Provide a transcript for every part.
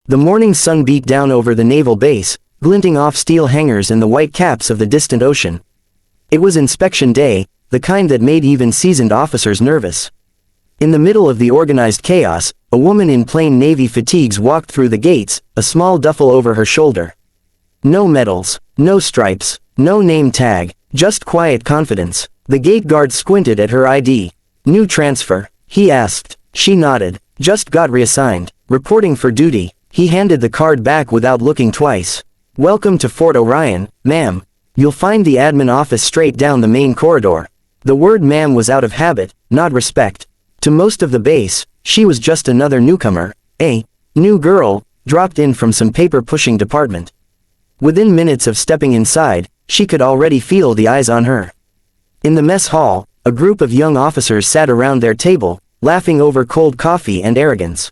The morning sun beat down over the naval base, glinting off steel hangars and the white caps of the distant ocean. It was inspection day, the kind that made even seasoned officers nervous. In the middle of the organized chaos, a woman in plain navy fatigues walked through the gates, a small duffel over her shoulder. No medals, no stripes, no name tag, just quiet confidence. The gate guard squinted at her ID. "New transfer?" he asked. She nodded. "Just got reassigned. Reporting for duty." He handed the card back without looking twice. "Welcome to Fort Orion, ma'am. You'll find the admin office straight down the main corridor." The word ma'am was out of habit, not respect. To most of the base, she was just another newcomer, a new girl, dropped in from some paper-pushing department. Within minutes of stepping inside, she could already feel the eyes on her. In the mess hall, a group of young officers sat around their table, laughing over cold coffee and arrogance.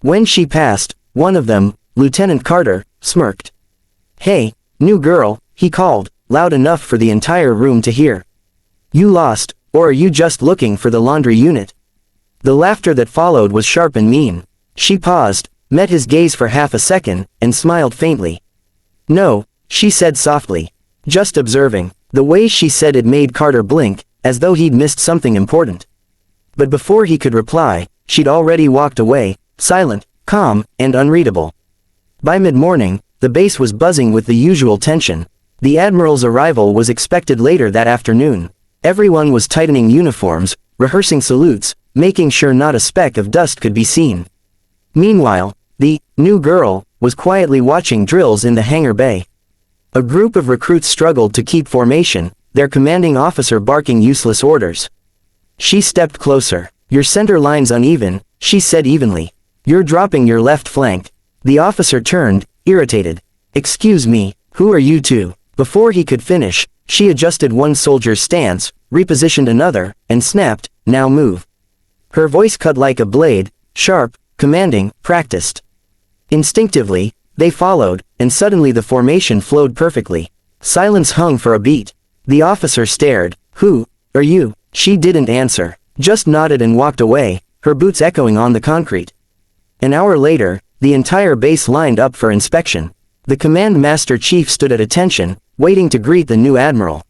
When she passed, one of them, Lieutenant Carter, smirked. "Hey, new girl," he called, loud enough for the entire room to hear. "You lost, or are you just looking for the laundry unit?" The laughter that followed was sharp and mean. She paused, met his gaze for half a second, and smiled faintly. "No," she said softly. "Just observing." The way she said it made Carter blink, as though he'd missed something important. But before he could reply, she'd already walked away, silent, calm, and unreadable. By mid-morning, the base was buzzing with the usual tension. The Admiral's arrival was expected later that afternoon. Everyone was tightening uniforms, rehearsing salutes, making sure not a speck of dust could be seen. Meanwhile, the new girl was quietly watching drills in the hangar bay. A group of recruits struggled to keep formation, their commanding officer barking useless orders. She stepped closer. "Your center line's uneven," she said evenly. "You're dropping your left flank." The officer turned, irritated. "Excuse me, who are you two?" Before he could finish, she adjusted one soldier's stance, repositioned another, and snapped, "Now move." Her voice cut like a blade, sharp, commanding, practiced. Instinctively, they followed, and suddenly the formation flowed perfectly. Silence hung for a beat. The officer stared. "Who are you?" She didn't answer, just nodded and walked away, her boots echoing on the concrete. An hour later, the entire base lined up for inspection. The Command Master Chief stood at attention, waiting to greet the new Admiral.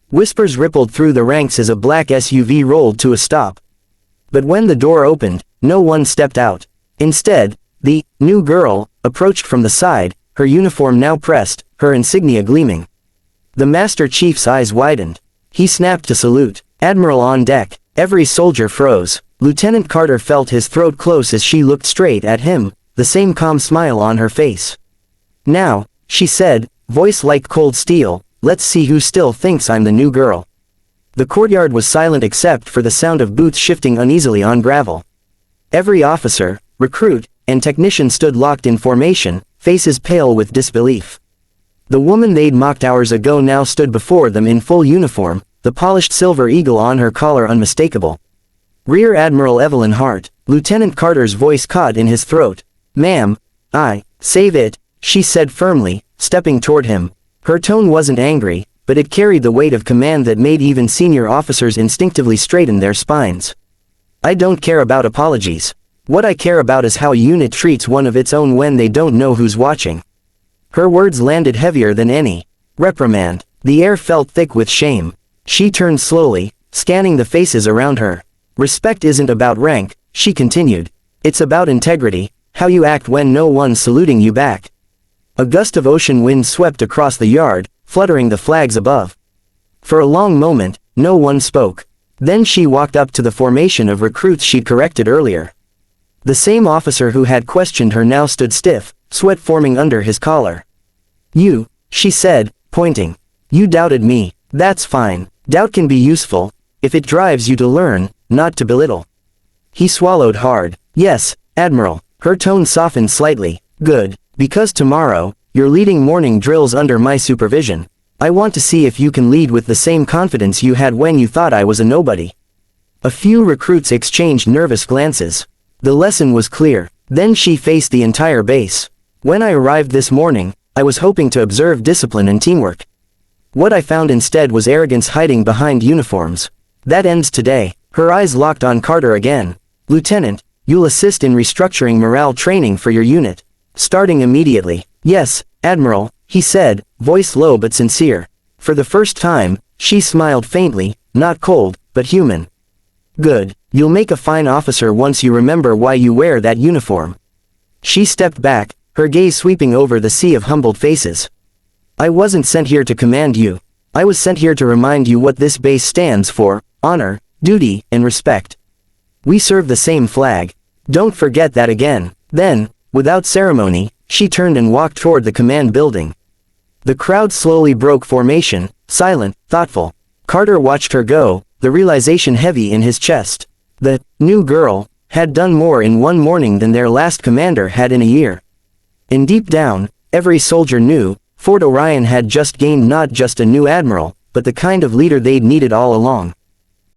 Whispers rippled through the ranks as a black SUV rolled to a stop. But when the door opened, no one stepped out. Instead, the new girl approached from the side, her uniform now pressed, her insignia gleaming. The Master Chief's eyes widened. He snapped to salute. "Admiral on deck." Every soldier froze. Lieutenant Carter felt his throat close as she looked straight at him, the same calm smile on her face. "Now," she said, voice like cold steel, "let's see who still thinks I'm the new girl." The courtyard was silent except for the sound of boots shifting uneasily on gravel. Every officer, recruit, and technician stood locked in formation, faces pale with disbelief. The woman they'd mocked hours ago now stood before them in full uniform, the polished silver eagle on her collar unmistakable. Rear Admiral Evelyn Hart. Lieutenant Carter's voice caught in his throat. "Ma'am, save it," she said firmly, stepping toward him. Her tone wasn't angry, but it carried the weight of command that made even senior officers instinctively straighten their spines. "I don't care about apologies. What I care about is how a unit treats one of its own when they don't know who's watching." Her words landed heavier than any reprimand. The air felt thick with shame. She turned slowly, scanning the faces around her. "Respect isn't about rank," she continued. "It's about integrity, how you act when no one's saluting you back." A gust of ocean wind swept across the yard, fluttering the flags above. For a long moment, no one spoke. Then she walked up to the formation of recruits she'd corrected earlier. The same officer who had questioned her now stood stiff, sweat forming under his collar. "You," she said, pointing. "You doubted me. That's fine. Doubt can be useful, if it drives you to learn, not to belittle." He swallowed hard. "Yes, Admiral." Her tone softened slightly. "Good, because tomorrow, you're leading morning drills under my supervision. I want to see if you can lead with the same confidence you had when you thought I was a nobody." A few recruits exchanged nervous glances. The lesson was clear. Then she faced the entire base. "When I arrived this morning, I was hoping to observe discipline and teamwork. What I found instead was arrogance hiding behind uniforms. That ends today." Her eyes locked on Carter again. "Lieutenant, you'll assist in restructuring morale training for your unit. Starting immediately. Yes, Admiral, he said, voice low but sincere. For the first time, she smiled faintly, not cold, but human. Good, you'll make a fine officer once you remember why you wear that uniform. She stepped back, her gaze sweeping over the sea of humbled faces. I wasn't sent here to command you. I was sent here to remind you what this base stands for: honor, duty, and respect. We serve the same flag. Don't forget that again. Then, without ceremony, she turned and walked toward the command building. The crowd slowly broke formation, silent, thoughtful. Carter watched her go, the realization heavy in his chest. The new girl had done more in one morning than their last commander had in a year. And deep down, every soldier knew, Fort Orion had just gained not just a new admiral, but the kind of leader they'd needed all along.